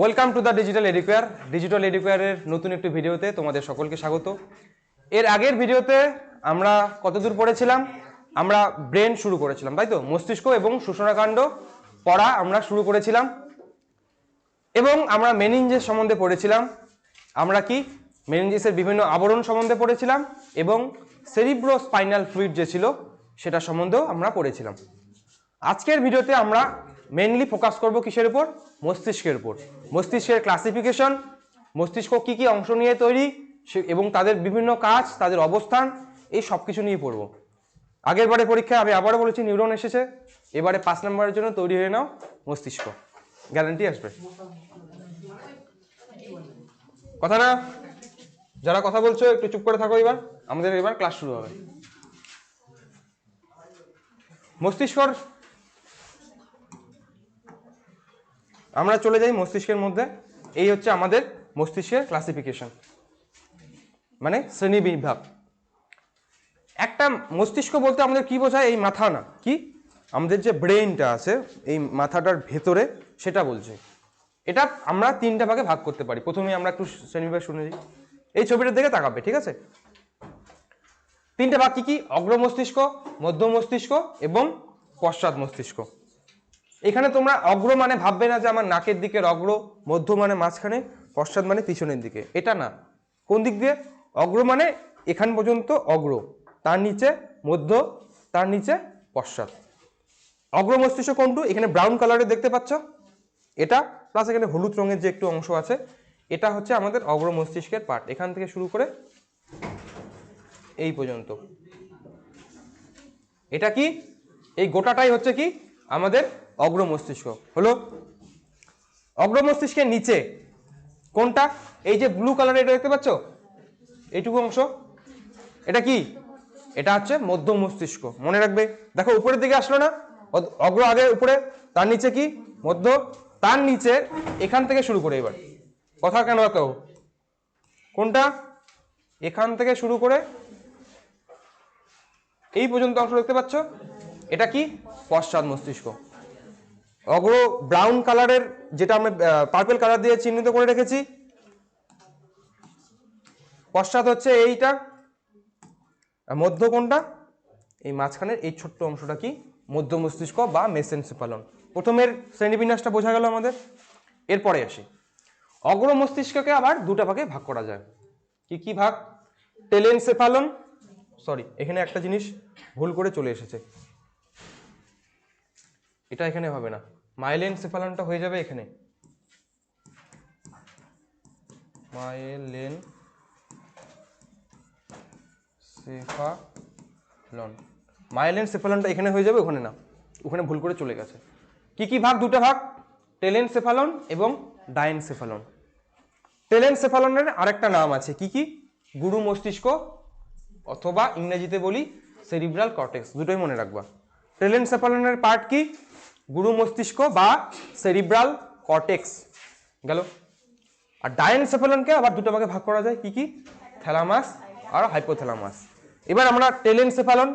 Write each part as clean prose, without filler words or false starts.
Welcome to the digital এডুকেয়ারের নতুন একটি ভিডিওতে তোমাদের সকলকে স্বাগত। এর আগের ভিডিওতে আমরা কতদূর পড়েছিলাম? আমরা ব্রেন শুরু করেছিলাম, তাই তো? মস্তিষ্ক এবং সূচনাকাণ্ড পড়া আমরা শুরু করেছিলাম এবং আমরা মেনিনজেস সম্বন্ধে পড়েছিলাম। আমরা কি মেনিনজেসের বিভিন্ন আবরণ সম্বন্ধে পড়েছিলাম এবং সেরিব্রোস্পাইনাল ফ্লুইড যে ছিল সেটা সম্বন্ধেও আমরা পড়েছিলাম। আজকের ভিডিওতে আমরা মেইনলি ফোকাস করব কিসের উপর? মস্তিষ্কের উপর। মস্তিষ্কের ক্লাসিফিকেশন, মস্তিষ্ক কি কি অংশ নিয়ে তৈরি এবং তাদের বিভিন্ন কাজ, তাদের অবস্থান, এই সব কিছু নিয়ে পড়ব। আগের বারে পরীক্ষায় আমি আবারও বলেছি নিউরন এসেছে, এবারে 5 নম্বরের জন্য তৈরি হয়ে নাও মস্তিষ্ক, গ্যারান্টি আসবে। কথা না? যারা কথা বলছো একটু চুপ করে থাকো, এবার আমাদের এবার ক্লাস শুরু হবে। মস্তিষ্কর আমরা চলে যাই মস্তিষ্কের মধ্যে। এই হচ্ছে আমাদের মস্তিষ্কের ক্লাসিফিকেশন, মানে শ্রেণী বিভাগ। একটা মস্তিষ্ক বলতে আমাদের কি বোঝায়? এই মাথা না, কি আমাদের যে ব্রেইনটা আছে এই মাথাটার ভেতরে, সেটা বলছে। এটা আমরা 3টা ভাগে ভাগ করতে পারি। প্রথমে আমরা একটু শ্রেণীবিভাগ শুনে নিই। এই ছবিটার দিকে তাকাবে, ঠিক আছে? 3টে ভাগ কি কি? অগ্র মস্তিষ্ক, মধ্য মস্তিষ্ক এবং পশ্চাৎ মস্তিষ্ক। এখানে তোমরা অগ্র মানে ভাববে না যে আমার নাকের দিকের অগ্র, মধ্য মানে মাঝখানে, পশ্চাৎ মানে পিছনের দিকে, এটা না। কোন দিক দিয়ে? অগ্র মানে এখান পর্যন্ত অগ্র, তার নিচে মধ্য, তার নিচে পশ্চাৎ। অগ্র মস্তিষ্ক কোনটু? এখানে ব্রাউন কালারে দেখতে পাচ্ছ এটা, প্লাস এখানে হলুদ রঙের যে একটু অংশ আছে, এটা হচ্ছে আমাদের অগ্র মস্তিষ্কের পার্ট। এখান থেকে শুরু করে এই পর্যন্ত এটা কি? এই গোটাটাই হচ্ছে কি আমাদের অগ্র মস্তিষ্ক। হলো অগ্র মস্তিষ্কের নিচে কোনটা? এই যে ব্লু কালারে এটা দেখতে পাচ্ছ, এইটুকু অংশ, এটা কি? এটা হচ্ছে মধ্য মস্তিষ্ক। মনে রাখবে, দেখো উপরের দিকে আসলো না? অগ্র আগে উপরে, তার নিচে কি? মধ্য, তার নিচে এখান থেকে শুরু করে। এবার কথা কেন এত? কোনটা? এখান থেকে শুরু করে এই পর্যন্ত অংশ দেখতে পাচ্ছ, এটা কি? পশ্চাৎ মস্তিষ্ক। অগ্র ব্রাউন কালারের, যেটা আমরা পার্পল কালার দিয়ে চিহ্নিত করে রেখেছি। পশ্চাৎ হচ্ছে এইটা। মধ্য কোনটা? এই মাঝখানের এই ছোট্ট অংশটা কি? মধ্য মস্তিষ্ক বা মেসেনসেফালন। প্রথমের শ্রেণীবিন্যাসটা বোঝা গেল আমাদের। এরপরে আসি, অগ্র মস্তিষ্ককে আবার 2টা ভাগে ভাগ করা যায়। কি কি ভাগ? টেলেনসেফালন, সরি এখানে একটা জিনিস ভুল করে চলে এসেছে, এটা এখানে হবে না, মাইলেনসেফালনটা হয়ে যাবে এখানে। মাইলেনসেফালনটা এখানে হয়ে যাবে, ওখানে না, ওখানে ভুল করে চলে গেছে। কি কি ভাগ? 2টা ভাগ, টেলেনসেফালন এবং ডায়েনসেফালন। টেলেনসেফালনের আরেকটা নাম আছে, কি কি? গুরু মস্তিষ্ক, অথবা ইংরেজিতে বলি সেরিব্রাল কর্টেক্স, দুটোই মনে রাখবা। টেলেনসেফালনের পার্ট কি? গুরু মস্তিষ্ক বা সেরিব্রাল কর্টেক্স গেল। আর ডায়েনসেফালনকে আবার 2টা ভাগে ভাগ করা যায়, কি কি? থ্যালামাস আর হাইপোথ্যালামাস। এবার আমরা টেলেনসেফালন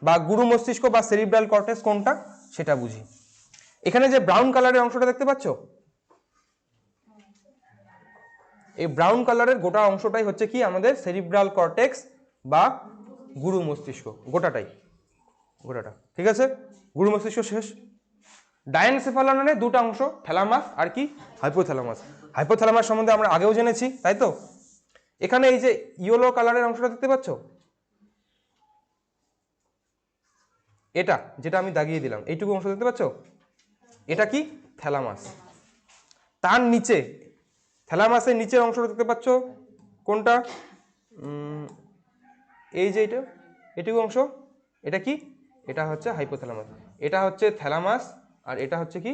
বা গুরু মস্তিষ্ক বা সেরিব্রাল কর্টেক্স কোনটা সেটা বুঝি। এখানে যে ব্রাউন কালারের অংশটা দেখতে পাচ্ছ, এই ব্রাউন কালারের গোটা অংশটাই হচ্ছে কি আমাদের সেরিব্রাল কর্টেক্স বা গুরু মস্তিষ্ক। গোটাটাই, গোটাটা, ঠিক আছে? গুরু মস্তিষ্ক শেষ। ডায়েনসেফালনের 2টা অংশ, থ্যালামাস আর কি? হাইপোথ্যালামাস। হাইপোথ্যালামাস সম্বন্ধে আমরা আগেও জেনেছি, তাই তো? এখানে এই যে ইয়েলো কালারের অংশটা দেখতে পাচ্ছ, এটা যেটা আমি দাগিয়ে দিলাম, এইটুকু অংশ দেখতে পাচ্ছ, এটা কি? থ্যালামাস। তার নিচে, থ্যালামাসের নিচের অংশটা দেখতে পাচ্ছ কোনটা? এই যে এটা, এটুকু অংশ, এটা কি? এটা হচ্ছে হাইপোথ্যালামাস। এটা হচ্ছে থ্যালামাস আর এটা হচ্ছে কি?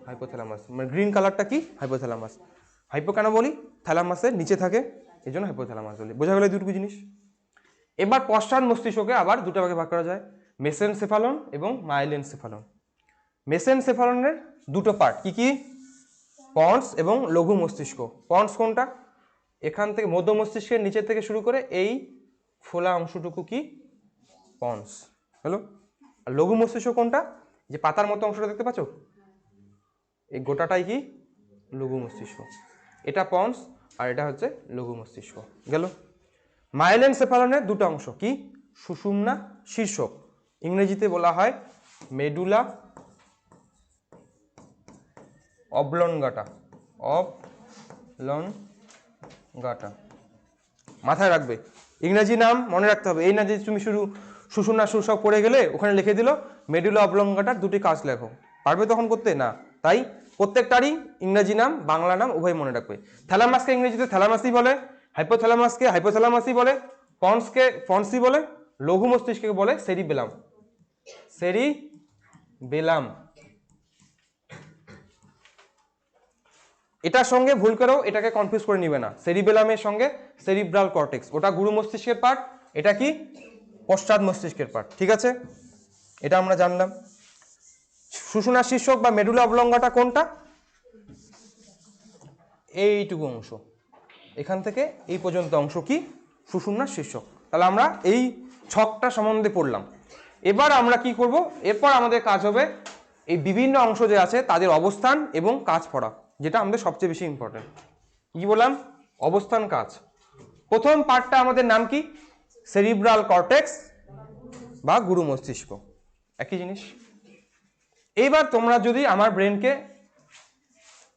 হাইপোথ্যালামাস। মানে গ্রিন কালারটা কি? হাইপোথ্যালামাস। হাইপো কেন বলি? থ্যালামাসের নিচে থাকে, এই জন্য হাইপোথ্যালামাস বলি। বোঝা গেল দুটো জিনিস। এবার পশ্চাৎ মস্তিষ্ককে আবার 2টা ভাগে ভাগ করা যায়, মেসেনসেফালন এবং মাইলেনসেফালন। মেসেনসেফালনের 2টো পার্ট, কি কি? পন্স এবং লঘু মস্তিষ্ক। পন্স কোনটা? এখান থেকে মধ্য মস্তিষ্কের নিচে থেকে শুরু করে এই ফোলা অংশটুকু কি? পন্স। হলো। আর লঘু মস্তিষ্ক কোনটা? যে পাতার মতো অংশটা দেখতে পাচ্ছ, এই গোটাটাই কি? লঘু মস্তিষ্ক। এটা পন্স আর এটা হচ্ছে লঘু মস্তিষ্ক গেল। মাইলেনসেফালনের দুটো অংশ কি, সুষুম্না শীর্ষক, ইংরেজিতে বলা হয় মেডুলা অবলনগাটা, অবলনগাটা। মাথায় রাখবে, ইংরেজি নাম মনে রাখতে হবে, এই না যে তুমি শুধু সুষুম্না শীর্ষক পড়ে গেলে ওখানে লিখে দিল মেডুলা অবলনগাটার দুটি কাজ লেখো, পারবে তখন করতে না। তাই প্রত্যেকটারই ইংরেজি নাম বাংলা নাম উভয় মনে রাখবে। থ্যালামাসকে ইংরেজিতে থ্যালামাসই বলে, হাইপোথ্যালামাসকে হাইপোথ্যালামাসই বলে, পন্সকে পন্সই বলে, লঘু মস্তিষ্ককে বলে সেরিবেলাম, সেরিবেলাম। এটার সঙ্গে ভুল করেও এটাকে কনফিউজ করে নিবে না, সেরিবেলামের সঙ্গে সেরিব্রাল কর্টেক্স, ওটা গুরু মস্তিষ্কের পার্ট, এটা কি পশ্চাৎ মস্তিষ্কের পার্ট। ঠিক আছে, এটা আমরা জানলাম। সুষুম্না শীর্ষক বা মেডুলা অবলঙ্গাটা কোনটা, এইটুকু অংশ, এখান থেকে এই পর্যন্ত অংশ কি সুষুম্না শীর্ষক। তাহলে আমরা এই ছকটা সম্বন্ধে পড়লাম। এবার আমরা কি করব, এরপর আমাদের কাজ হবে এই বিভিন্ন অংশ যে আছে তাদের অবস্থান এবং কাজ পড়া, যেটা আমাদের সবচেয়ে বেশি ইম্পর্টেন্ট। কি বললাম, অবস্থান কাজ। প্রথম পার্টটা আমাদের নাম কি, সেরিব্রাল কর্টেক্স বা গুরু মস্তিষ্ক, একই জিনিস। এইবার তোমরা যদি আমার ব্রেনকে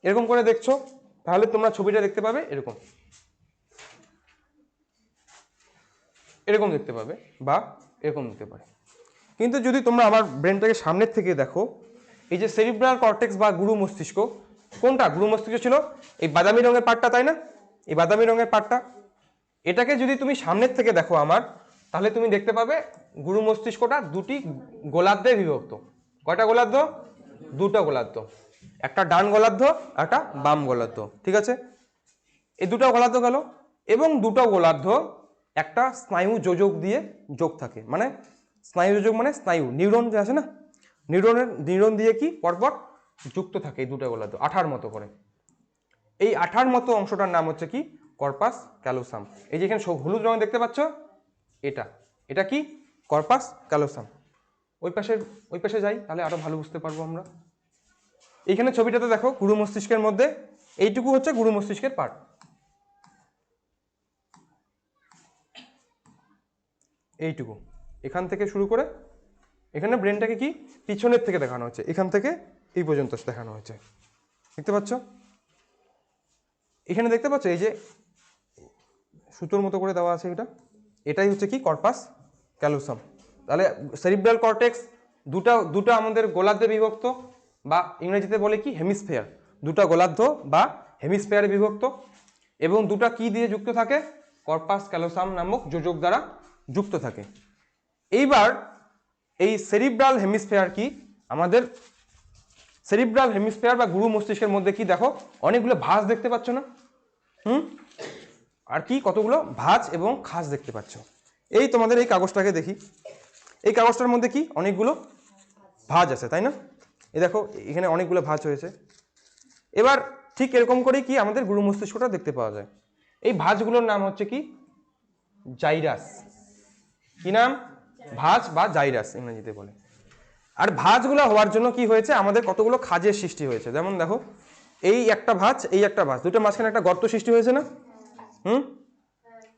এরকম করে দেখছো তাহলে তোমরা ছবিটা দেখতে পাবে এরকম, এরকম দেখতে পাবে বা এরকম দেখতে পারে। কিন্তু যদি তোমরা আমার ব্রেনটাকে সামনের থেকে দেখো, এই যে সেরিব্রাল কর্টেক্স বা গুরু মস্তিষ্ক, কোনটা গুরু মস্তিষ্ক ছিল, এই বাদামি রঙের পার্টটা, তাই না, এই বাদামি রঙের পার্টটা, এটাকে যদি তুমি সামনের থেকে দেখো আমার, তাহলে তুমি দেখতে পাবে গুরু মস্তিষ্কটা দুটি গোলার্ধে বিভক্ত। কয়টা গোলার্ধ, দুটো গোলার্ধ, একটা ডান গোলার্ধ একটা বাম গোলার্ধ। ঠিক আছে, এই দুটো গোলার্ধ গেল, এবং দুটো গোলার্ধ একটা স্নায়ু যোজক দিয়ে যোগ থাকে, মানে স্নায়ু যোজক মানে স্নায়ু নিউরন যে আছে না, নিউরন দিয়ে কি পরপর যুক্ত থাকে এই দুটো গোলার্ধ আঠার মতো করে। এই আঠার মতো অংশটার নাম হচ্ছে কি কর্পাস ক্যালোসাম। এই যে এখানে হলুদ রঙ দেখতে পাচ্ছ, এটা কি কর্পাস ক্যালোসাম। ওই পাশে যাই তাহলে আরো ভালো বুঝতে পারবো আমরা। এইখানে ছবিটাতে দেখো গুরু মস্তিষ্কের মধ্যে এইটুকু হচ্ছে গুরু মস্তিষ্কের পার্ট, এইটুকু এখান থেকে শুরু করে এখানে ব্রেনটাকে কি পিছনের থেকে দেখানো হচ্ছে, এখান থেকে এই পর্যন্ত দেখানো হয়েছে, দেখতে পাচ্ছ। এখানে দেখতে পাচ্ছ এই যে সুতোর মতো করে দেওয়া আছে, এটাই হচ্ছে কি কর্পাস ক্যালোসাম। তাহলে সেরিব্রাল কর্টেক্স দুটা আমাদের গোলার্ধে বিভক্ত, বা ইংরেজিতে বলে কি হেমিস্ফিয়ার, দুটা গোলার্ধ বা হেমিস্ফিয়ারে বিভক্ত, এবং দুটা কি দিয়ে যুক্ত থাকে, কর্পাস ক্যালোসাম নামক যোজক দ্বারা যুক্ত থাকে। এইবার এই সেরিব্রাল হেমিস্ফিয়ার কি, আমাদের সেরিব্রাল হেমিস্ফিয়ার বা গুরু মস্তিষ্কের মধ্যে কি দেখো অনেকগুলো ভাঁজ দেখতে পাচ্ছ না, আর কি কতগুলো ভাঁজ এবং খাঁজ দেখতে পাচ্ছ। এই তোমাদের এই কাগজটাকে দেখি, এই কাগজটার মধ্যে কি অনেকগুলো ভাঁজ আছে, তাই না, এই দেখো এখানে অনেকগুলো ভাঁজ হয়েছে। এবার ঠিক এরকম করেই কি আমাদের গুরু মস্তিষ্কটা দেখতে পাওয়া যায়। এই ভাঁজগুলোর নাম হচ্ছে কি জাইরাস, কি নাম, ভাঁজ বা জাইরাস ইংরেজিতে বলে। আর ভাঁজগুলো হওয়ার জন্য কি হয়েছে, আমাদের কতগুলো খাঁজের সৃষ্টি হয়েছে। যেমন দেখো এই একটা ভাঁজ, এই একটা ভাঁজ, দুটো মাঝখানে একটা গর্ত সৃষ্টি হয়েছে না,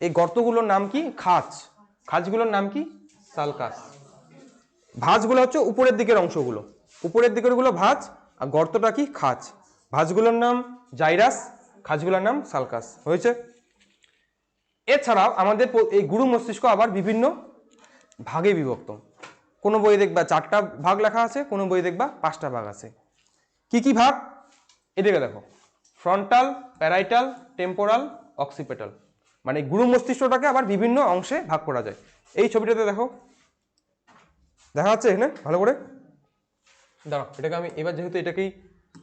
এই গর্তগুলোর নাম কি খাঁজ, খাঁজগুলোর নাম কি সালকাস। ভাঁজগুলো হচ্ছে উপরের দিকের অংশগুলো, উপরের দিকের গুলো ভাঁজ, আর গর্তটা কি খাঁজ। ভাঁজগুলোর নাম জাইরাস, খাঁজগুলোর নাম সালকাস। হয়েছে। এছাড়াও আমাদের এই গুরু মস্তিষ্ক আবার বিভিন্ন ভাগে বিভক্ত। কোনো বই দেখবা 4টা ভাগ লেখা আছে, কোনো বই দেখবা 5টা ভাগ আছে। কি কি ভাগ, এদিকে দেখো, ফ্রন্টাল, প্যারাইটাল, টেম্পোরাল, অক্সিপিটাল। মানে গুরু মস্তিষ্কটাকে আবার বিভিন্ন অংশে ভাগ করা যায়। এই ছবিটাতে দেখো দেখা যাচ্ছে এখানে ভালো করে, দাঁড়াও এটাকে আমি এবার যেহেতু এটাকেই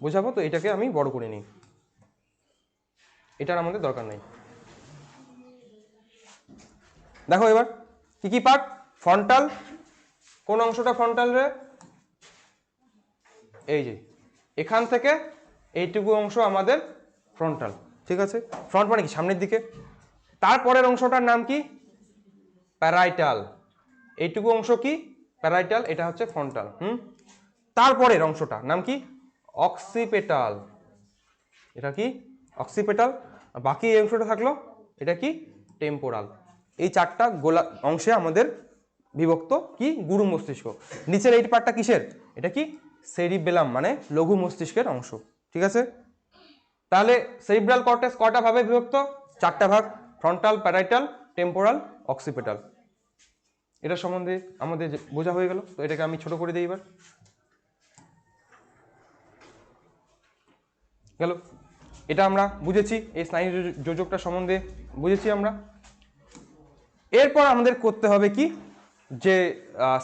বোঝাবো তো এটাকে আমি বড় করে নিই, এটার আমাদের দরকার নেই। দেখো এবার কি কি পার্ট, ফ্রন্টাল, কোন অংশটা ফ্রন্টাল রে, এই যে এখান থেকে এইটুকু অংশ আমাদের ফ্রন্টাল। ঠিক আছে, ফ্রন্ট মানে কি সামনের দিকে। তারপরের অংশটার নাম কি প্যারাইটাল, এইটুকু অংশ কি প্যারাইটাল, এটা হচ্ছে ফ্রন্টাল। তারপরের অংশটা নাম কি অক্সিপিটাল, এটা কি অক্সিপিটাল, আর বাকি এই অংশটা থাকলো এটা কি টেম্পোরাল। এই চারটা গোলা অংশে আমাদের বিভক্ত কি গুরু মস্তিষ্ক। নিচের এই পার্টটা কিসের, এটা কি সেরিবেলাম মানে লঘু মস্তিষ্কের অংশ। ঠিক আছে, তাহলে সেরিব্রাল কর্টেক্স কয়টা ভাবে বিভক্ত, চারটা ভাগ, ফ্রন্টাল, প্যারাইটাল, টেম্পোরাল, অক্সিপিটাল। এটা সম্বন্ধে আমাদের বোঝা হয়ে গেল। তো এটাকে আমি ছোট করে দিই এবার। গেল, এটা আমরা বুঝেছি, এই স্নায়ু যোজকটা সম্বন্ধে বুঝেছি আমরা। এরপর আমাদের করতে হবে কি, যে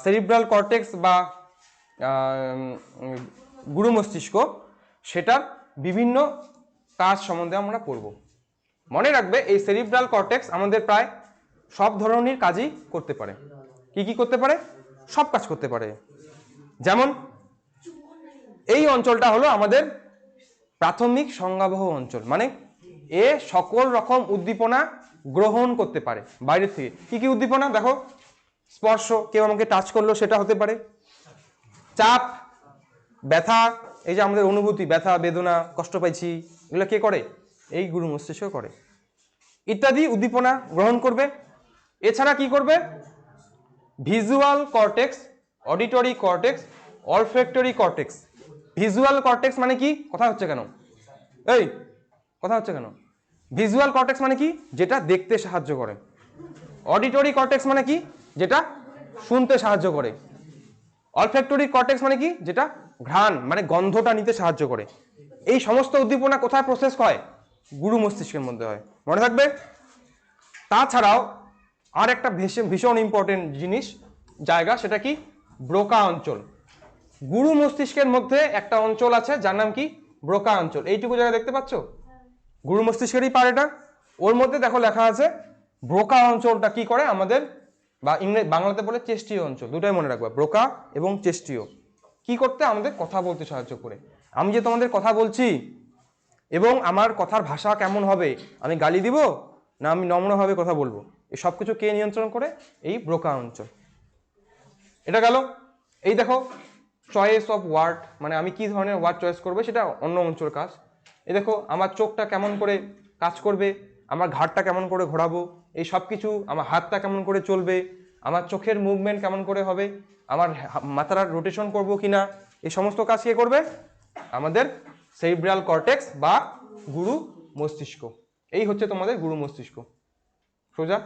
সেরিব্রাল কর্টেক্স বা গুরু মস্তিষ্ক, সেটার বিভিন্ন কাজ সম্বন্ধে আমরা পড়ব। মনে রাখবে এই সেরিব্রাল কর্টেক্স আমাদের প্রায় সব ধরনের কাজই করতে পারে। কি কি করতে পারে, সব কাজ করতে পারে। যেমন এই অঞ্চলটা হলো আমাদের প্রাথমিক সংজ্ঞাবহ অঞ্চল, মানে এ সকল রকম উদ্দীপনা গ্রহণ করতে পারে বাইরে থেকে। কি কি উদ্দীপনা দেখো, স্পর্শ, কেউ আমাকে টাচ করলো সেটা হতে পারে, চাপ, ব্যথা, এই যে আমাদের অনুভূতি, ব্যথা, বেদনা, কষ্ট পাইছি, এগুলো কে করে, এই গুরু মস্তিষ্ক করে, ইত্যাদি উদ্দীপনা গ্রহণ করবে। এছাড়া কি করবে, visual cortex, auditory cortex, olfactory cortex. Visual cortex মানে কি, কথা হচ্ছে কেন, এই কথা হচ্ছে কেন, ভিজুয়াল কর্টেক্স মানে কি, যেটা দেখতে সাহায্য করে। অডিটরি কর্টেক্স মানে কি, যেটা শুনতে সাহায্য করে। অলফ্যাক্টরি কর্টেক্স মানে কি, যেটা ঘ্রাণ মানে গন্ধটা নিতে সাহায্য করে। এই সমস্ত উদ্দীপনা কোথায় প্রসেস হয়, গুরু মস্তিষ্কের মধ্যে হয়, মনে থাকবে। তাছাড়াও আর একটা ভীষণ ইম্পর্টেন্ট জিনিস জায়গা, সেটা কি ব্রোকা অঞ্চল। গুরু মস্তিষ্কের মধ্যে একটা অঞ্চল আছে যার নাম কি ব্রোকা অঞ্চল। এইটুকু জায়গা দেখতে পাচ্ছ, গুরু মস্তিষ্কেরই পার এটা। ওর মধ্যে দেখো লেখা আছে ব্রোকা অঞ্চলটা কি করে আমাদের, বা বাংলাতে বলে চেষ্টীয় অঞ্চল, দুটাই মনে রাখবা, ব্রোকা এবং চেষ্টীয়। কি করতে, আমাদের কথা বলতে সাহায্য করে। আমি যে তোমাদের কথা বলছি এবং আমার কথার ভাষা কেমন হবে, আমি গালি দিব না আমি নম্রভাবে কথা বলবো, এই সব কিছু কে নিয়ন্ত্রণ করে, এই ব্রোকা অঞ্চল। এটা গেল। এই দেখো চয়েস অফ ওয়ার্ড, মানে আমি কি ধরনের ওয়ার্ড চয়েস করবো সেটা অন্য অঞ্চল কাজ। এই দেখো আমার চোখটা কেমন করে কাজ করবে, আমার ঘাড়টা কেমন করে ঘোরাবো, এই সব কিছু, আমার হাতটা কেমন করে চলবে, আমার চোখের মুভমেন্ট কেমন করে হবে, আমার মাথাটা রোটেশন করবো কিনা, এই সমস্ত কাজ কে করবে, আমাদের সেরিব্রাল কর্টেক্স বা গুরু মস্তিষ্ক। এই হচ্ছে তোমাদের গুরু মস্তিষ্ক, সোজা,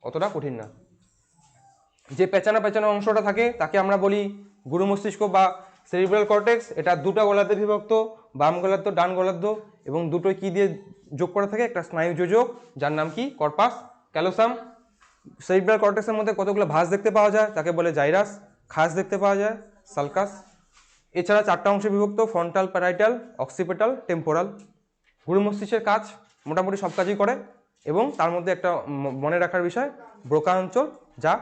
অতটা কঠিন না। যে পেঁচানো পেঁচানো অংশটা থাকে তাকে আমরা বলি গুরু মস্তিষ্ক বা সেরিব্রাল কর্টেক্স। এটা দুটো গোলার্ধে বিভক্ত, বাম গোলার্ধ, ডান গোলার্ধ, এবং দুটোই কি দিয়ে যোগ করা থাকে, একটা স্নায়ু যোজক যার নাম কি কর্পাস ক্যালোসাম। সেরিব্রাল কর্টেক্সের মধ্যে কতগুলো ভাঁজ দেখতে পাওয়া যায়, তাকে বলে জাইরাস। খাস দেখতে পাওয়া যায়, সালকাস। এছাড়া চারটা অংশে বিভক্ত, ফ্রন্টাল, প্যারাইটাল, অক্সিপিটাল, টেম্পোরাল। গুরু মস্তিষ্কের কাজ মোটামুটি সব কাজই করে, এবং তার মধ্যে একটা মনে রাখার বিষয় ব্রোকা অঞ্চল, যা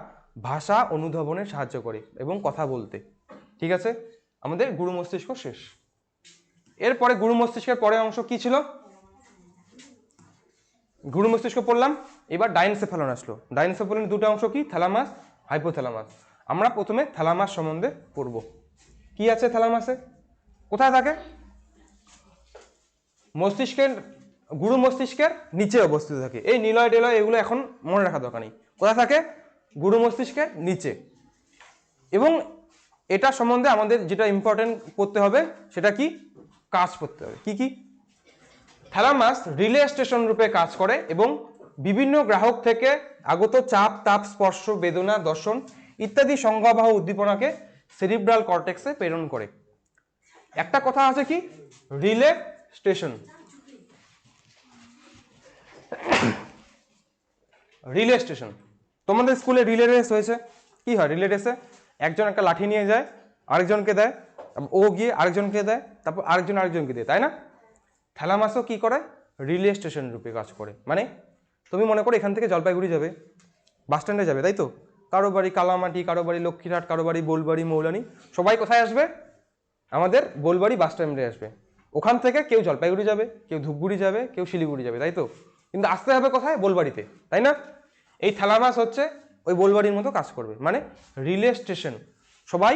ভাষা অনুধাবনে সাহায্য করে এবং কথা বলতে। ঠিক আছে, আমাদের গুরু মস্তিষ্ক শেষ। এরপরে গুরু মস্তিষ্কের পরের অংশ কি ছিল, গুরু মস্তিষ্ক পড়লাম, এবার ডাইনসেফালন আসলো। ডাইনসেফালনের দুটো অংশ কি, থ্যালামাস, হাইপোথ্যালামাস। আমরা প্রথমে থ্যালামাস সম্বন্ধে পড়ব। কি আছে থ্যালামাসে, কোথায় থাকে, মস্তিষ্কের, গুরু মস্তিষ্কের নিচে অবস্থিত থাকে। এই নিলয় টেলয় এগুলো এখন মনে রাখা দরকার নেই, কোথায় থাকে, গুরু মস্তিষ্কের নিচে। এবং এটা সম্বন্ধে আমাদের যেটা ইম্পর্টেন্ট করতে হবে সেটা কি, কাজ করতে হবে। কি কি, থ্যালামাস রিলে স্টেশন রূপে কাজ করে এবং বিভিন্ন গ্রাহক থেকে আগত চাপ, তাপ, স্পর্শ, বেদনা, দর্শন ইত্যাদি সংজ্ঞাবাহ উদ্দীপনাকে সেরিব্রাল কর্টেক্সে প্রেরণ করে। একটা কথা আছে কি, রিলে স্টেশন। রিলে স্টেশন, তোমাদের স্কুলে রিলে রেস হয়েছে, কি হয় রিলে রেসে, একজন একটা লাঠি নিয়ে যায়, আরেকজনকে দেয়, ও গিয়ে আরেকজনকে দেয়, তারপর আরেকজনকে দেয়, তাই না। থ্যালামাসও কি করে, রিলে স্টেশন রূপে কাজ করে। মানে তুমি মনে করো এখান থেকে জলপাইগুড়ি যাবে, বাস স্ট্যান্ডে যাবে, তাই তো, কারো বাড়ি কালামাটি, কারো বাড়ি লক্ষ্মীরহাট, কারো বাড়ি বোলবাড়ি, মৌলানি, সবাই কোথায় আসবে, আমাদের বোলবাড়ি বাস স্ট্যান্ডে আসবে। ওখান থেকে কেউ জলপাইগুড়ি যাবে, কেউ ধূপগুড়ি যাবে, কেউ শিলিগুড়ি যাবে, তাই তো, কিন্তু আসতে হবে কোথায়, বোলবাড়িতে, তাই না। এই থ্যালামাস হচ্ছে ওই বোলবাড়ির মতো কাজ করবে, মানে রিলে স্টেশন, সবাই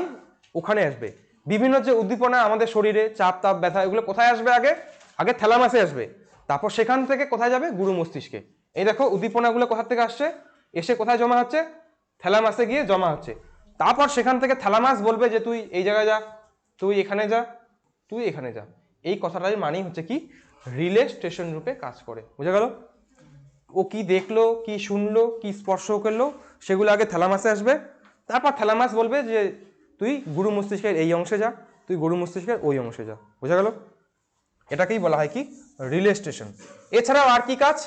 ওখানে আসবে। বিভিন্ন যে উদ্দীপনা আমাদের শরীরে, চাপ, তাপ, ব্যথা, এগুলো কোথায় আসবে আগে, আগে থ্যালামাসে আসবে, তারপর সেখান থেকে কোথায় যাবে, গুরু মস্তিষ্কে। এই দেখো উদ্দীপনাগুলো কোথা থেকে আসছে, এসে কোথায় জমা হচ্ছে, থ্যালামাসে গিয়ে জমা হচ্ছে। তারপর সেখান থেকে থ্যালামাস বলবে যে তুই এই জায়গায় যা, তুই এখানে যা, তুই এখানে যা। এই কথাটার মানেই হচ্ছে কি, রিলে স্টেশন রূপে কাজ করে। বুঝা গেল? ও কি দেখলো, কি শুনলো, কি স্পর্শ করলো, সেগুলো আগে থ্যালামাসে আসবে। তারপর থ্যালামাস বলবে যে তুই গুরু মস্তিষ্কের এই অংশে যা, তুই গুরু মস্তিষ্কের ওই অংশে যা। বোঝা গেল? এটাকেই বলা হয় কি, রিলে স্টেশন। এছাড়াও আর কি কাজ,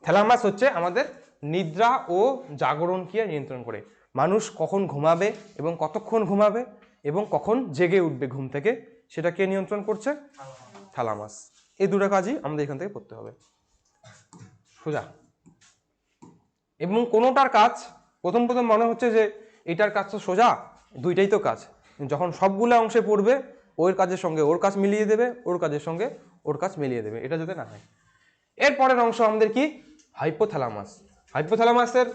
থ্যালামাস হচ্ছে আমাদের নিদ্রা ও জাগরণ ক্রিয়া নিয়ন্ত্রণ করে। মানুষ কখন ঘুমাবে এবং কতক্ষণ ঘুমাবে এবং কখন জেগে উঠবে ঘুম থেকে, সেটা কে নিয়ন্ত্রণ করছে, থ্যালামাস। এই দুটো কাজই আমাদের এখান থেকে করতে হবে সোজা। এবং কোনোটার কাজ প্রথম প্রথম মনে হচ্ছে যে এটার কাজ তো সোজা, দুইটাই তো কাজ। যখন সবগুলো অংশে পড়বে, ওর কাজের সঙ্গে ওর কাজ মিলিয়ে দেবে, ওর কাজের সঙ্গে ওর কাজ মিলিয়ে দেবে, এটা যাতে না হয়। এরপরের অংশ আমাদের কি, হাইপোথ্যালামাস। হাইপোথ্যালামাসের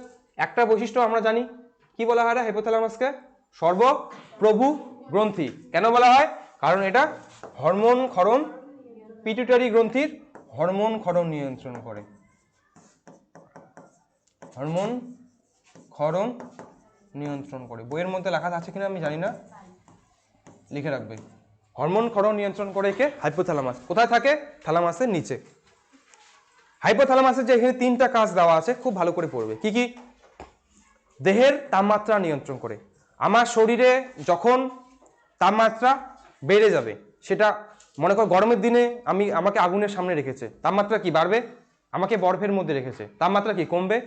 একটা বৈশিষ্ট্য আমরা জানি, কি বলা হয় হাইপোথ্যালামাসকে, সর্বপ্রভু গ্রন্থি। কেন বলা হয়, কারণ এটা হরমোন ক্ষরণ, পিটুইটারি গ্রন্থির হরমোন ক্ষরণ নিয়ন্ত্রণ করে। হরমোন ক্ষরণ নিয়ন্ত্রণ করে। বইয়ের মধ্যে লেখা আছে কিনা আমি জানি না, লিখে রাখবে। হরমোন ক্ষরণ নিয়ন্ত্রণ করে কে, হাইপোথ্যালামাস। কোথায় থাকে, থ্যালামাসের নিচে। হাইপোথ্যালামাসের যে এখানে তিনটা কাজ দেওয়া আছে, খুব ভালো করে পড়বে। কি কি, দেহের তাপমাত্রা নিয়ন্ত্রণ করে। আমার শরীরে যখন তাপমাত্রা বেড়ে যাবে, সেটা মনে কর গরমের দিনে আমাকে আগুনের সামনে রেখেছে, তাপমাত্রা কি বাড়বে, আমাকে বরফের মধ্যে রেখেছে, তাপমাত্রা কি কমবে।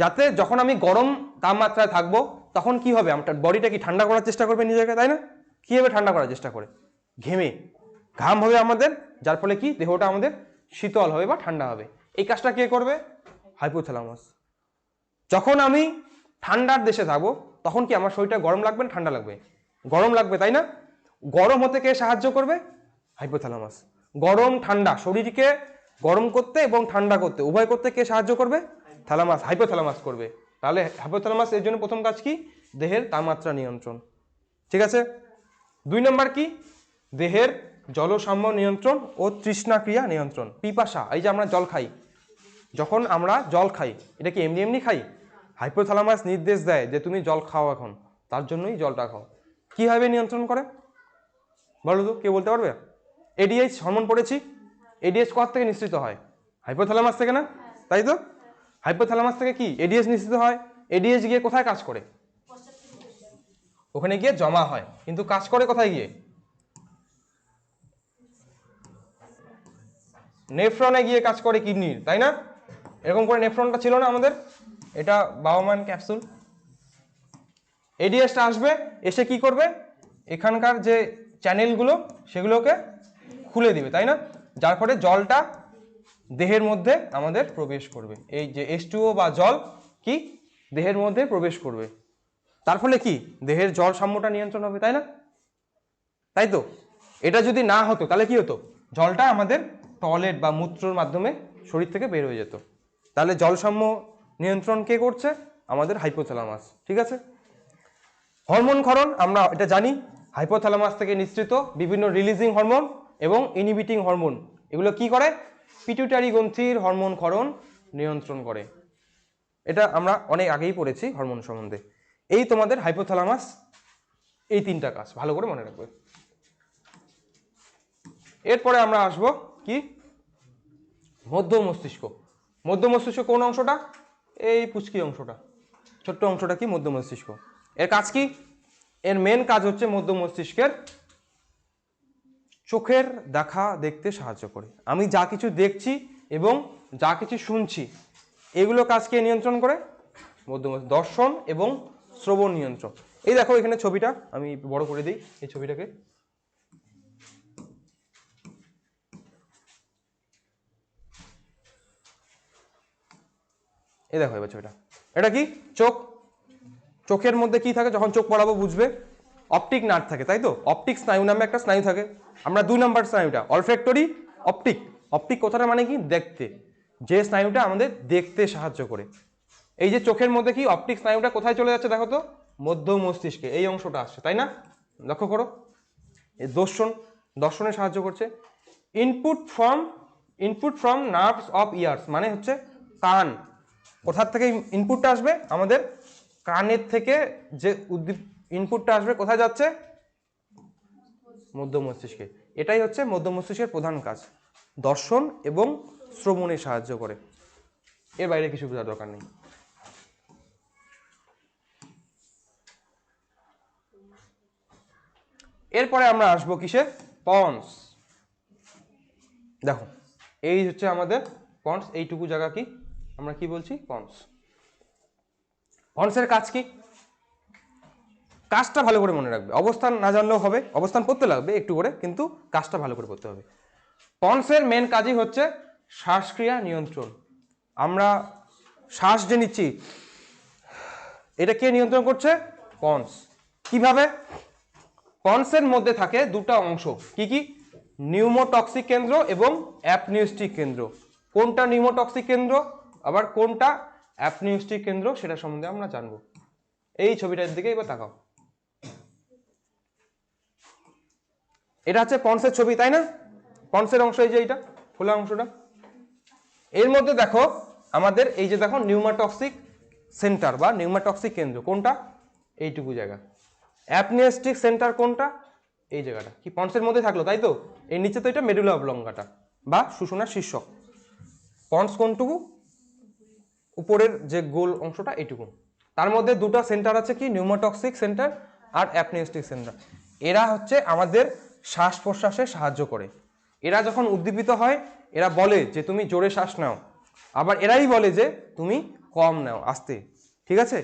যাতে যখন আমি গরম তাপমাত্রায় থাকবো, তখন কি হবে, আমার বডিটা কি ঠান্ডা করার চেষ্টা করবে নিজেকে, তাই না? কি হবে, ঠান্ডা করার চেষ্টা করে, ঘেমে, ঘাম হবে আমাদের, যার ফলে কি দেহটা আমাদের শীতল হবে বা ঠান্ডা হবে। এই কাজটা কে করবে, হাইপোথ্যালামাস। যখন আমি ঠান্ডার দেশে থাকবো, তখন কি আমার শরীরটা গরম লাগবে না ঠান্ডা লাগবে, গরম লাগবে, তাই না? গরম হতে কে সাহায্য করবে, হাইপোথ্যালামাস। গরম ঠান্ডা, শরীরকে গরম করতে এবং ঠান্ডা করতে, উভয় করতে কে সাহায্য করবে, থ্যালামাস, হাইপোথ্যালামাস করবে। তাহলে হাইপোথ্যালামাস এর জন্য প্রথম কাজ কি, দেহের তাপমাত্রা নিয়ন্ত্রণ। ঠিক আছে। 2 নম্বর কি, দেহের জলসাম্য নিয়ন্ত্রণ ও তৃষ্ণা ক্রিয়া নিয়ন্ত্রণ। পিপাসা, এই যে আমরা জল খাই, যখন আমরা জল খাই, এটা কি এমনি এমনি খাই, হাইপোথ্যালামাস নির্দেশ দেয় যে তুমি জল খাও এখন, তার জন্যই জলটা খাও। কিভাবে নিয়ন্ত্রণ করে বলো তো, কেউ বলতে পারবে? এডিএইচ হরমোন পড়েছি, এডিএইচ কোথা থেকে নিঃসৃত হয়, হাইপোথ্যালামাস থেকে না, তাই তো? হাইপোথ্যালামাস থেকে কি এডিএইচ নিঃসৃত হয়, এডিএইচ গিয়ে কোথায় কাজ করে, ওখানে গিয়ে জমা হয়, কিন্তু কাজ করে কোথায় গিয়ে, নেফ্রনে গিয়ে কাজ করে কিডনির, তাই না? এরকম করে নেফ্রনটা ছিল না আমাদের, এটা বাবামান ক্যাপসুল। এডিএসটা আসবে, এসে কি করবে, এখানকার যে চ্যানেলগুলো সেগুলোকে খুলে দিবে, তাই না? যার ফলে জলটা দেহের মধ্যে আমাদের প্রবেশ করবে, এই যে H2O বা জল কি দেহের মধ্যে প্রবেশ করবে, তার ফলে কি দেহের জল সাম্যটা নিয়ন্ত্রণ হবে, তাই না? তাই তো। এটা যদি না হতো তাহলে কি হতো, জলটা আমাদের টয়লেট বা মূত্রর মাধ্যমে শরীর থেকে বের হয়ে যেত। তাহলে জল সাম্য নিয়ন্ত্রণ কে করছে, আমাদের হাইপোথ্যালামাস। ঠিক আছে। হরমোন ক্ষরণ আমরা এটা জানি, হাইপোথ্যালামাস থেকে নিঃসৃত বিভিন্ন রিলিজিং হরমোন এবং ইনহিবিটিং হরমোন, এগুলো কি করে, পিটুইটারি গ্রন্থির হরমোন ক্ষরণ নিয়ন্ত্রণ করে। এটা আমরা অনেক আগেই পড়েছি হরমোন সম্বন্ধে। এই তোমাদের হাইপোথ্যালামাস, এই তিনটা কাজ ভালো করে মনে রাখবে। এরপরে আমরা আসব কি, মধ্য মস্তিষ্ক। মধ্য মস্তিষ্ক কোন অংশটা, এই পুচকি অংশটা, ছোট্ট অংশটা কি মধ্য মস্তিষ্ক। এর কাজ কি, এর মেন কাজ হচ্ছে মধ্য মস্তিষ্কের চোখের দেখা দেখতে সাহায্য করে। আমি যা কিছু দেখছি এবং যা কিছু শুনছি, এগুলো কাজকে নিয়ন্ত্রণ করে মধ্য মস্তিষ্ক। দর্শন এবং শ্রবণ নিয়ন্ত্রণ। এই দেখো এখানে ছবিটা আমি বড় করে দিই, এই ছবিটাকে, এই দেখো এবার ছবিটা, এটা কি চোখ, চোখের মধ্যে কি থাকে, যখন চোখ পড়াবো বুঝবে, অপটিক নার্ভ থাকে, তাই তো? অপটিক স্নায়ু নামে একটা স্নায়ু থাকে। আমরা 2 নম্বর স্নায়ুটা অলফ্যাক্টরি অপটিক, অপটিক কথাটা মানে কি, দেখতে, যে স্নায়ুটা আমাদের দেখতে সাহায্য করে। এই যে চোখের মধ্যে কি অপটিক স্নায়ুটা কোথায় চলে যাচ্ছে দেখো তো, মধ্য মস্তিষ্কে এই অংশটা আসছে, তাই না? লক্ষ্য করো, এই দর্শনে সাহায্য করছে। Input from nerves of years, মানে হচ্ছে কান। কোথার থেকে ইনপুটটা আসবে? আমাদের কানের থেকে যে ইনপুটটা আসবে কোথায় যাচ্ছে? মধ্য মস্তিষ্কে। এটাই হচ্ছে মধ্য মস্তিষ্কের প্রধান কাজ, দর্শন এবং শ্রবণে সাহায্য করে, এর বাইরে কিছু বোঝার দরকার নেই। এরপরে আমরা আসবো কিসে? পন্স। দেখো এই হচ্ছে আমাদের পন্স, এইটুকু জায়গা কি আমরা কি বলছি? পন্স। পন্সের কাজ কি? কাজটা ভালো করে মনে রাখবে, অবস্থান না জানলেও হবে, অবস্থান করতে লাগবে একটু করে, কিন্তু কাজটা ভালো করে করতে হবে। পন্সের মেন কাজই হচ্ছে শ্বাসক্রিয়া নিয়ন্ত্রণ। আমরা শ্বাস যে নিচ্ছি, এটা কে নিয়ন্ত্রণ করছে? পন্স। কিভাবে? পন্সের মধ্যে থাকে দুটো অংশ, কি কি? নিউমোটক্সিক কেন্দ্র এবং অ্যাপনিউস্টিক কেন্দ্র। কোনটা নিউমোটক্সিক কেন্দ্র আবার কোনটা অ্যাপনিউস্টিক কেন্দ্র সেটা সম্বন্ধে আমরা জানবো। এই ছবিটার দিকে এবার তাকাও, এটা হচ্ছে পন্সের ছবি, তাই না? পন্সের অংশ এই যে এইটা খোলা অংশটা, এর মধ্যে দেখো আমাদের এই যে দেখো নিউমাটক্সিক সেন্টার বা নিউমাটক্সিক কেন্দ্র কোনটা? এইটুকু জায়গা। অ্যাপনিউস্টিক সেন্টার কোনটা? এই জায়গাটা। কি পন্সের মধ্যে থাকলো, তাই তো? এর নিচে তো এটা মেডুলা অবলঙ্গাটা বা শুষণার শীর্ষক। পন্স কোনটুকু? উপরের যে গোল অংশটা এইটুকু। তার মধ্যে দুটো সেন্টার আছে, কি? নিউমাটক্সিক সেন্টার আর অ্যাপনিউস্টিক সেন্টার। এরা হচ্ছে আমাদের শ্বাস প্রশ্বাসে সাহায্য করে। এরা যখন উদ্দীপিত হয় এরা বলে যে তুমি জোরে শ্বাস নাও, আবার এরাই বলে যে তুমি কম নাও, আস্তে। ঠিক আছে?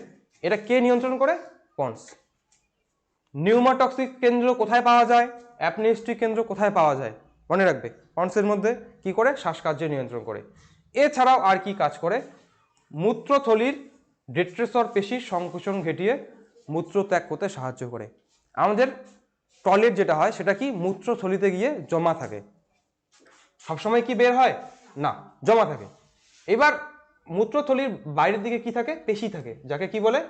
এটা কে নিয়ন্ত্রণ করে? পন্স। নিউমাটক্সিক কেন্দ্র কোথায় পাওয়া যায়? অ্যাপনিউস্টিক কেন্দ্র কোথায় পাওয়া যায়? মনে রাখবে, পন্সের মধ্যে কি করে? শ্বাসকার্য নিয়ন্ত্রণ করে। এছাড়াও আর কি কাজ করে? মূত্রথলির ডেট্রেসর পেশির সংকোচন ঘটিয়ে মূত্র ত্যাগ করতে সাহায্য করে। আমাদের টয়লেট যেটা হয় সেটা কি? মূত্রথলিতে গিয়ে জমা থাকে, সবসময় কি বের হয় না, জমা থাকে। এবার মূত্রথলির বাইরের দিকে কি থাকে? পেশি থাকে, যাকে কি বলে?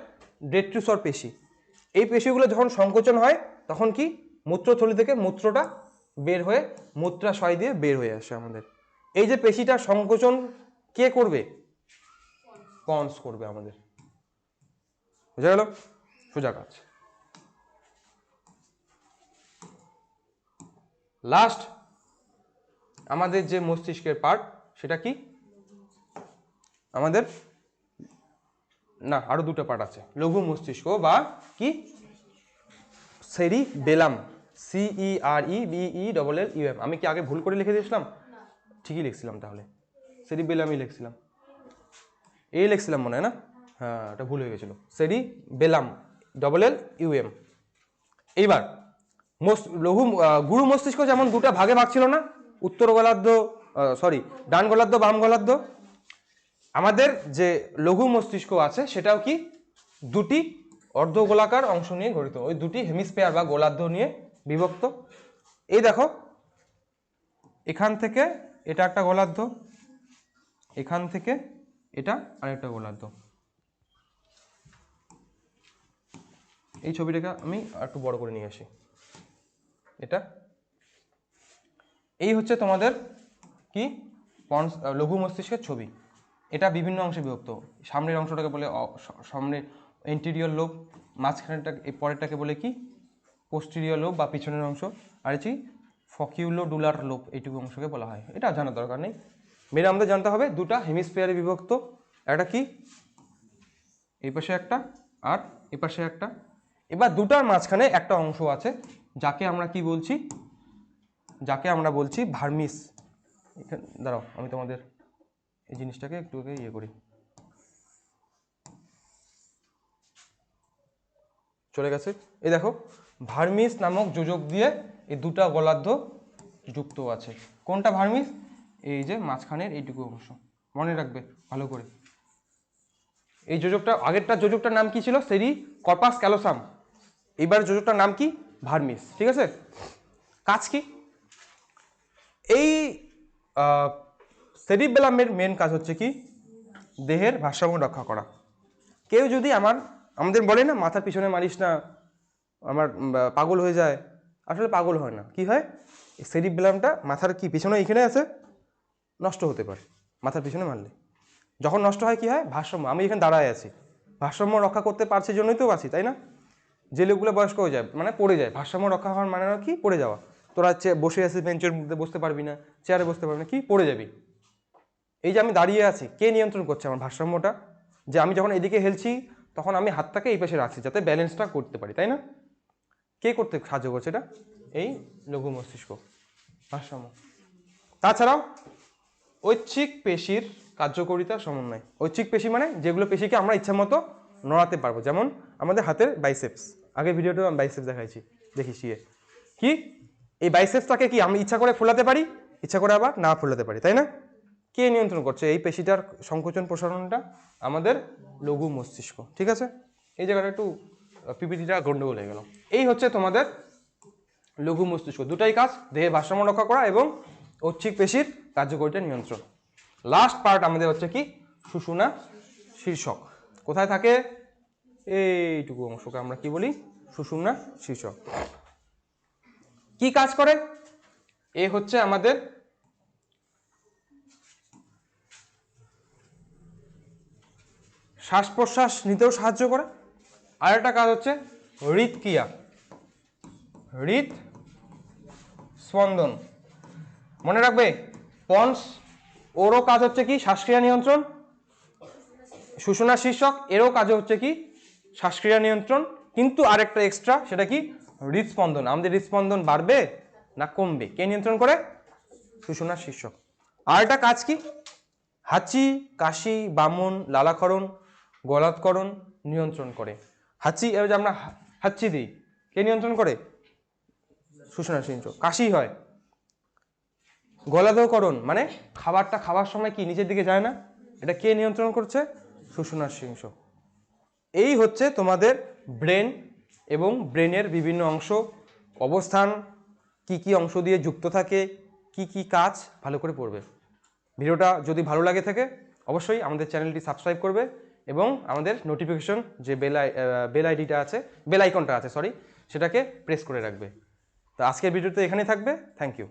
ডেট্রেসর পেশি। এই পেশিগুলো যখন সংকোচন হয় তখন কি? মূত্রথলি থেকে মূত্রটা বের হয়ে মূত্রাশয় দিয়ে বের হয়ে আসে আমাদের। এই যে পেশিটা সংকোচন কে করবে? পন্স করবে আমাদের। বুঝা গেল? সোজা কাজ। লাস্ট আমাদের যে মস্তিষ্কের পার্ট সেটা কি? আমাদের না, আরো দুটো পার্ট আছে, লঘু মস্তিষ্ক বা কি? সেরিবেলাম। CEREBELLUM। আমি কি আগে ভুল করে লিখে দিয়েছিলাম? ঠিকই লিখছিলাম, তাহলে সেরিবেলামই লিখছিলাম, এই লিখছিলাম মনে হয় না? হ্যাঁ, এটা ভুল হয়ে গেছিল। Cerebellum, LLUM। এইবার লঘু গুরু মস্তিষ্ক যেমন দুটা ভাগে ভাগ ছিল না, উত্তর গোলার্ধ, ডান গোলার্ধ বাম গোলার্ধ। আমাদের যে লঘু মস্তিষ্ক আছে সেটাও কি? দুটি অর্ধগোলাকার অংশ নিয়ে গঠিত, ওই দুটি হেমিস্ফিয়ার বা গোলার্ধ নিয়ে বিভক্ত। এই দেখো, এখান থেকে এটা একটা গোলার্ধ, এখান থেকে এটা আরেকটা গোলার্ধ। এই ছবিটাকে আমি একটু বড় করে নিয়ে আসি। এটা এই হচ্ছে তোমাদের কি? লঘু মস্তিষ্কের ছবি। এটা বিভিন্ন অংশে বিভক্ত। সামনের অংশটাকে বলে সামনের এন্টেরিয়র লোব, মাঝখানেরটা পরেরটাকে বলে কি? পোস্টেরিয়র লোব বা পিছনের অংশ, আর কি? ফকিউলোডুলার লোব, এইটুকু অংশকে বলা হয়। এটা জানার দরকার নেই, মেয়েরা আমাদের জানতে হবে দুটা হেমিস্ফিয়ারে বিভক্ত, একটা কি? এই পাশে একটা আর এই পাশে একটা। এবার দুটার মাঝখানে একটা অংশ আছে যাকে আমরা কি বলছি? যাকে আমরা বলছি ভার্মিস। এখানে দাঁড়াও, আমি তোমাদের এই জিনিসটাকে একটু ইয়ে করি, চলে গেছে। এই দেখো, ভার্মিস নামক যোজক দিয়ে এই দুটা গোলার্ধ যুক্ত আছে। কোনটা ভার্মিস? এই যে মাঝখানের এইটুকু অংশ, মনে রাখবে ভালো করে। এই যোজকটা, আগেরটা যোজকটার নাম কি ছিল? সেরি কর্পাস ক্যালোসাম। এইবার যোজকটার নাম কি? ভার্মিস। ঠিক আছে? কাজ কি? এই সেরিবেলামের মেন কাজ হচ্ছে কি? দেহের ভারসাম্য রক্ষা করা। কেউ যদি আমাদের বলে না মাথার পিছনে মারিস না, আমার পাগল হয়ে যায়, আসলে পাগল হয় না, কি হয়? সেরিবেলামটা মাথার কি পিছনে এখানে আছে, নষ্ট হতে পারে মাথার পিছনে মারলে। যখন নষ্ট হয় কি হয়, ভারসাম্য, আমি এখানে দাঁড়ায় আছি, ভারসাম্য রক্ষা করতে পারছি জন্যই তো আছি, তাই না? যে লোকগুলো বয়স্ক হয়ে যায় মানে পড়ে যায়, ভারসাম্য রক্ষা হওয়ার মানে কি, পড়ে যাওয়া। তোরা বসে আছিস বেঞ্চের মধ্যে, বসতে পারবি না, চেয়ারে বসতে পারবি না, কি পড়ে যাবি। এই যে আমি দাঁড়িয়ে আছি, কে নিয়ন্ত্রণ করছে আমার ভারসাম্যটা? যে আমি যখন এদিকে হেলছি তখন আমি হাতটাকে এই পাশে রাখছি যাতে ব্যালেন্সটা করতে পারি, তাই না? কে করতে সাহায্য করছে এটা? এই লঘু মস্তিষ্ক, ভারসাম্য। তাছাড়াও ঐচ্ছিক পেশির কার্যকারিতা সমন্বয়। ঐচ্ছিক পেশি মানে যেগুলো পেশিকে আমরা ইচ্ছা মতো নড়াতে পারবো, যেমন আমাদের হাতের বাইসেপস। আগে ভিডিওতে আমি বাইসেপস দেখাইছি, দেখিস কি এই বাইসেপসটাকে কি আমি ইচ্ছা করে ফোলাতে পারি, ইচ্ছা করে আবার না ফোলাতে পারি, তাই না? কে নিয়ন্ত্রণ করছে এই পেশিটার সংকোচন প্রসারণটা? আমাদের লঘু মস্তিষ্ক। ঠিক আছে, এই জায়গাটা একটু পিপিটিটা গন্ডগোল হয়ে গেল। এই হচ্ছে তোমাদের লঘু মস্তিষ্ক, দুটাই কাজ, দেহে ভারসাম্য রক্ষা করা এবং ঐচ্ছিক পেশির কার্যকারিতা নিয়ন্ত্রণ। লাস্ট পার্ট আমাদের হচ্ছে কি, সুষুম্না শীর্ষক। কোথায় থাকে? এইটুকু অংশকে আমরা কি বলি? সুষুম্না শীর্ষক। কি কাজ করে? এ হচ্ছে আমাদের শ্বাস প্রশ্বাস নিতেও সাহায্য করে। আর একটা কাজ হচ্ছে হৃদক্রিয়া, হৃদ স্পন্দন। মনে রাখবে, পন্স ওরও কাজ হচ্ছে কি, শ্বাসক্রিয়া নিয়ন্ত্রণ। সুষুম্না শীর্ষক এরও কাজ হচ্ছে কি, শ্বাসক্রিয়া নিয়ন্ত্রণ। কিন্তু আরেকটা এক্সট্রা, সেটা কি, হৃদস্পন্দন। আমাদের হৃদস্পন্দন বাড়বে না কমবে, কে নিয়ন্ত্রণ করে? সুষুম্না শীর্ষক। আর একটা কাজ কি, হাঁচি, কাশি, বামন, লালাক্ষরণ, গলাৎকরণ নিয়ন্ত্রণ করে। হাঁচি, এবার যে আমরা হাঁচি দিই, কে নিয়ন্ত্রণ করে? সুষুম্না শীর্ষক। কাশি হয়, গলাধঃকরণ মানে খাবারটা খাওয়ার সময় কি নিচের দিকে যায় না, এটা কে নিয়ন্ত্রণ করছে? সুষুম্না শীর্ষক। এই হচ্ছে তোমাদের ব্রেন এবং ব্রেনের বিভিন্ন অংশ, অবস্থান, কি কি অংশ দিয়ে যুক্ত থাকে, কি কি কাজ, ভালো করে পড়বে। ভিডিওটা যদি ভালো লাগে থাকে অবশ্যই আমাদের চ্যানেলটি সাবস্ক্রাইব করবে এবং আমাদের নোটিফিকেশন যে বেল আইডিটা আছে, বেল আইকনটা আছে সরি, সেটাকে প্রেস করে রাখবে। তো আজকের ভিডিওতে এখানেই থাকবে। Thank you.